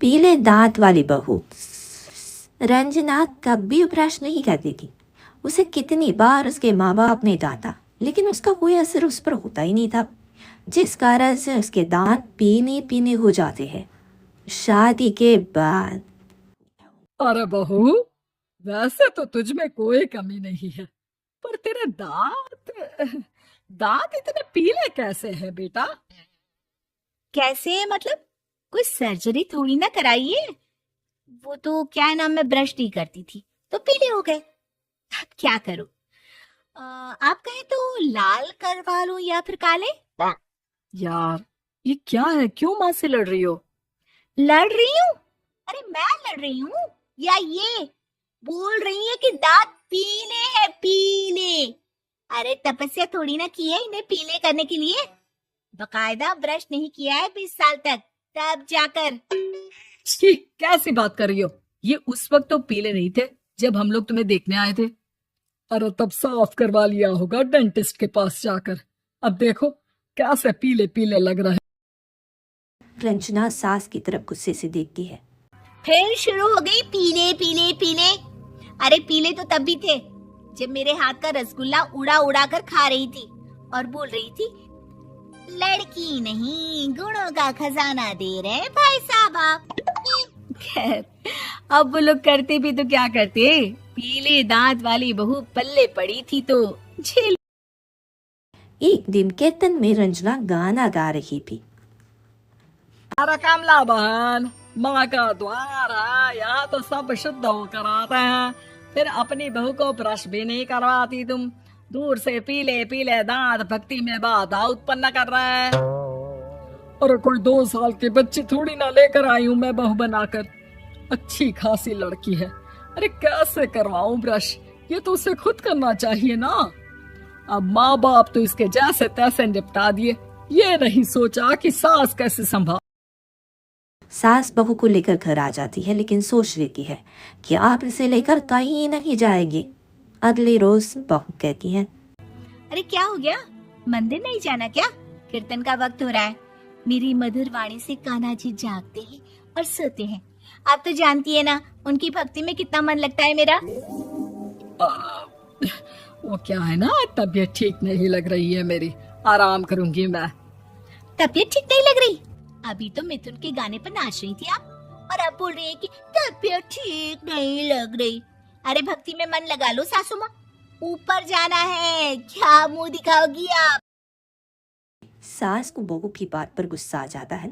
पीले दांत वाली बहू। रंजना कभी ब्रश नहीं करती थी। उसे कितनी बार उसके माँ बाप ने डांटा, लेकिन उसका कोई असर उस पर होता ही नहीं था, जिस कारण से उसके दांत पीने पीने हो जाते हैं। शादी के बाद अरे बहू, वैसे तो तुझ में कोई कमी नहीं है, पर तेरे दांत दांत इतने पीले कैसे हैं बेटा? कैसे मतलब? कोई सर्जरी थोड़ी ना कराइए। वो तो क्या नाम, मैं ब्रश नहीं करती थी तो पीले हो गए। अब क्या करूं? आप कहें तो लाल करवा लूं या फिर काले? यार, ये क्या है? क्यों माँ से लड़ रही हो? लड़ रही हूँ? अरे मैं लड़ रही हूँ या ये बोल रही है कि दांत पीले हैं, पीले? अरे तपस्या थोड़ी ना की है इन्हें पीले करने के लिए। बकायदा ब्रश नहीं किया है 20 साल तक, तब जाकर। छी, कैसी बात कर रही हो? ये उस वक्त तो पीले नहीं थे जब हम लोग तुम्हें देखने आए थे। अरे तब साफ करवा लिया होगा डेंटिस्ट के पास जाकर। अब देखो कैसे पीले पीले लग रहे हैं। रंजना सास की तरफ गुस्से से देखती है। फिर शुरू हो गई पीले पीले पीले। अरे पीले तो तब भी थे जब मेरे हाथ का रसगुल्ला उड़ा उड़ा कर खा रही थी और बोल रही थी, लड़की नहीं गुणों का खजाना दे रहे भाई साहब आप। खैर, अब वो लोग करते भी तो क्या करते, पीले दांत वाली बहू पल्ले पड़ी थी तो झेल। एक दिन कीर्तन में रंजना गाना गा रही थी। अरे कमला बहन, माँ का द्वार है, यहाँ तो सब शुद्ध होकर आते हैं, फिर अपनी बहू को ब्रश भी नहीं करवाती तुम। दूर से पीले पीले दांत भक्ति में बाधा उत्पन्न कर रहे हैं। अरे कोई 2 साल के बच्चे थोड़ी ना लेकर आई हूँ मैं बहू बनाकर। अच्छी खासी लड़की है, अरे कैसे करवाऊं ब्रश? ये तो उसे खुद करना चाहिए ना। अब माँ बाप तो इसके जैसे तैसे निपटा दिए, ये नहीं सोचा कि सास कैसे संभाल। सास बहू को लेकर घर आ जाती है, लेकिन सोच लेती है कि आप इसे लेकर कहीं नहीं जाएगी। अगले रोज बहू कहती है, अरे क्या हो गया, मंदिर नहीं जाना क्या? कीर्तन का वक्त हो रहा है। मेरी मधुर वाणी से कान्हा जी जागते हैं और सोते हैं। आप तो जानती है ना उनकी भक्ति में कितना मन लगता है मेरा। वो क्या है ना, तबीयत ठीक नहीं लग रही है मेरी, आराम करूंगी मैं। तबीयत ठीक नहीं लग रही? अभी तो मिथुन के गाने पर नाच रही थी आप, और अब बोल रही है कि तबीयत ठीक नहीं लग रही। अरे भक्ति में मन लगा लो सासू माँ, ऊपर जाना है, क्या मुंह दिखाओगी आप? सास को बहू की बात पर गुस्सा आ जाता है।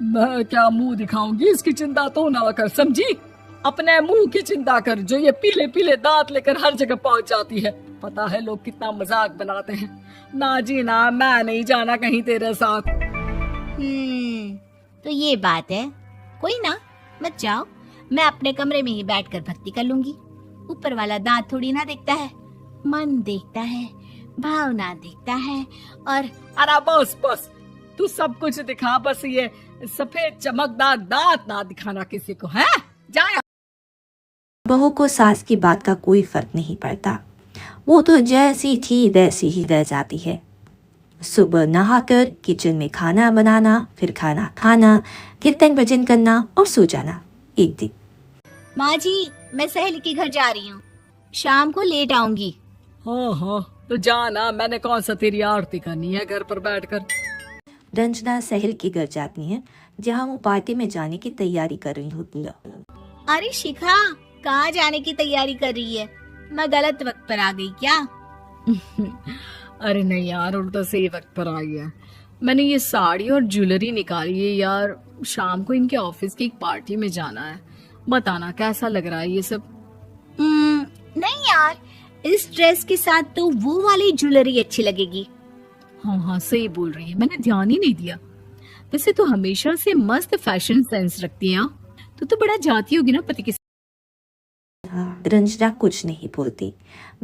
मैं क्या मुंह दिखाऊंगी, इसकी चिंता तो ना कर, समझी? अपने मुंह की चिंता कर, जो ये पीले पीले दांत लेकर हर जगह पहुंच जाती है। पता है लोग कितना मजाक बनाते हैं। ना जी ना, मैं नहीं जाना कहीं तेरे साथ। तो ये बात है। कोई ना, मत जाओ, मैं अपने कमरे में ही बैठकर भक्ति कर लूंगी। ऊपर वाला दांत थोड़ी ना देखता है, मन देखता है, भावना देखता है। और अरे बस बस, तू सब कुछ दिखा, बस ये सफेद चमकदार दांत ना दिखाना किसी को, है? जाया। बहू को सास की बात का कोई फर्क नहीं पड़ता। वो तो जैसी थी वैसी ही रह जाती है। सुबह नहाकर किचन में खाना बनाना, फिर खाना खाना, कीर्तन भजन करना और सो जाना। एक दिन, माँ जी, मैं सहेली के घर जा रही हूँ, शाम को लेट आऊंगी। हाँ हाँ, तो जाना, मैंने कौन सा तेरी आरती करनी है घर पर बैठकर। रंजना सहेल के घर जाती है, जहाँ वो पार्टी में जाने की तैयारी कर रही होती है। अरे शिखा, कहाँ जाने की तैयारी कर रही है? मैं गलत वक्त पर आ गई क्या? अरे नहीं यार, उल्टा सही वक्त पर आई है। मैंने ये साड़ी और ज्वेलरी निकाली है यार, शाम को इनके ऑफिस की एक पार्टी में जाना है। बताना कैसा लग रहा है ये सब? नहीं यार, इस ड्रेस के साथ तो वो वाली ज्वेलरी अच्छी लगेगी। हाँ हाँ, सही बोल रही है, मैंने ध्यान ही नहीं दिया। वैसे तो हमेशा से मस्त फैशन सेंस रखती है। तो बड़ा जाती होगी ना पति के। रंजना कुछ नहीं बोलती,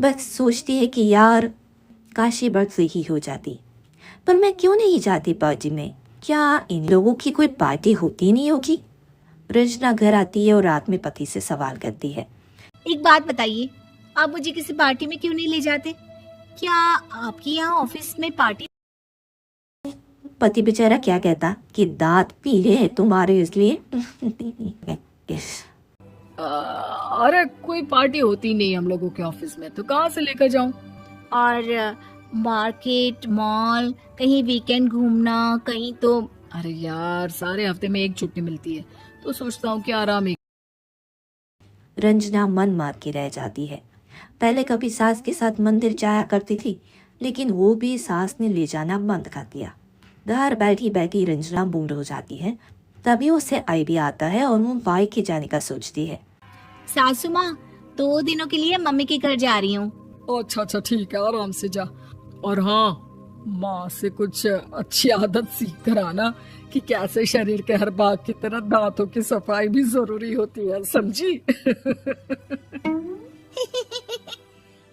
बस सोचती है कि यार काश ये बात सही हो जाती। पर मैं क्यों नहीं जाती पार्टी में? क्या इन लोगों की कोई पार्टी होती नहीं होगी? रंजना घर आती है और रात में पति से सवाल करती है, एक बात बताइए, आप मुझे किसी पार्टी में क्यों नहीं ले जाते? क्या आपके यहाँ ऑफिस में पार्टी? पति बेचारा क्या कहता कि दांत पीले हैं तुम्हारे इसलिए। अरे कोई पार्टी होती नहीं हम लोगों के ऑफिस में, तो कहाँ से लेकर जाऊं? और मार्केट, मॉल, कहीं वीकेंड घूमना, कहीं तो। अरे यार सारे हफ्ते में एक छुट्टी मिलती है, तो सोचता हूँ कि आराम ही। रंजना मन मार के रह जाती है। पहले कभी सास के साथ मंदिर जाया करती थी, लेकिन वो भी सास ने ले जाना बंद कर दिया। घर बैठी बैठी रंजना बूढ़ हो जाती है। तभी उसे आइडिया आता है और वो बाइक के जाने का सोचती है। सासू माँ, 2 दिनों के लिए मम्मी के घर जा रही हूँ। अच्छा ठीक है, आराम से जा। और हाँ, माँ से कुछ अच्छी आदत सीख कर आना कि कैसे शरीर के हर भाग की तरह दांतों की सफाई भी जरूरी होती है, समझी?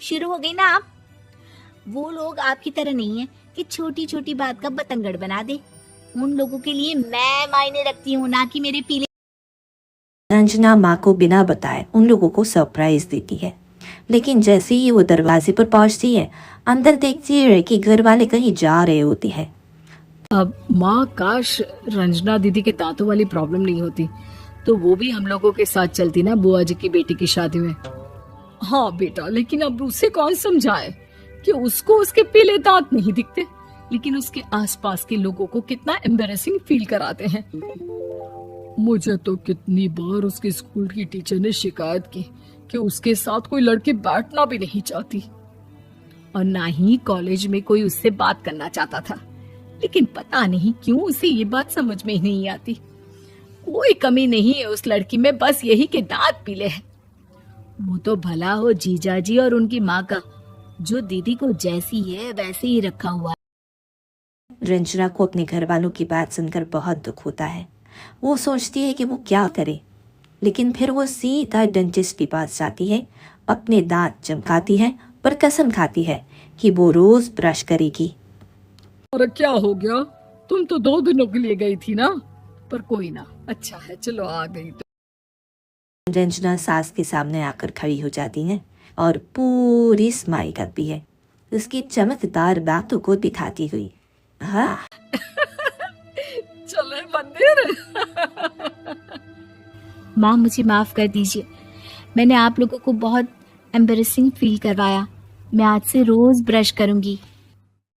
शुरू हो गई ना आप। वो लोग आपकी तरह नहीं है कि छोटी छोटी बात का बतंगड़ बना दे। उन लोगों के लिए मैं मायने रखती हूँ, ना कि मेरे पीले। रंजना माँ को बिना बताए उन लोगों को सरप्राइज देती है, लेकिन जैसे ही वो दरवाजे पर पहुंचती है, अंदर देखती है कि घर वाले कहीं जा रहे होते हैं। अब माँ, काश रंजना दीदी के दांतों वाली प्रॉब्लम नहीं होती, तो वो भी हम लोगों के साथ चलती ना बुआ जी की बेटी की शादी में। हाँ बेटा, लेकिन अब उसे कौन समझाए कि उसको उसके पीले दांत नहीं दिखते, लेकिन उसके आसपास के लोगों को कितना एम्बैरेसिंग फील कराते हैं। मुझे तो कितनी बार उसके स्कूल की टीचर ने शिकायत की कि उसके साथ कोई लड़की बैठना भी नहीं चाहती, और ना ही कॉलेज में कोई उससे बात करना चाहता था। लेकिन पता नहीं क्यों उसे ये बात समझ में ही नहीं आती। कोई कमी नहीं है उस लड़की में, बस यही कि दांत पीले हैं। वो तो भला हो जीजा जी और उनकी माँ का, जो दीदी को जैसी है वैसे ही रखा हुआ है। रंजना को अपने घर वालों की बात सुनकर बहुत दुख होता है। वो सोचती है कि वो क्या करे, लेकिन फिर वो सीधा डेंटिस्ट के पास जाती है, अपने दांत चमकाती है, पर कसम खाती है कि वो रोज ब्रश करेगी। अरे क्या हो गया? तुम तो 2 दिनों के लिए गई थी ना, पर कोई ना, अच्छा है, चलो आ गई तो। रंजना सास के सामने आकर खड़ी हो जाती है और पूरी स्माइल करती है, उसकी चमकदार दांतों को दिखाती हुई। हाँ, चले मंदिर। माँ, मुझे माफ कर दीजिए, मैंने आप लोगों को बहुत एम्बैरेसिंग फील करवाया। मैं आज से रोज ब्रश करूंगी।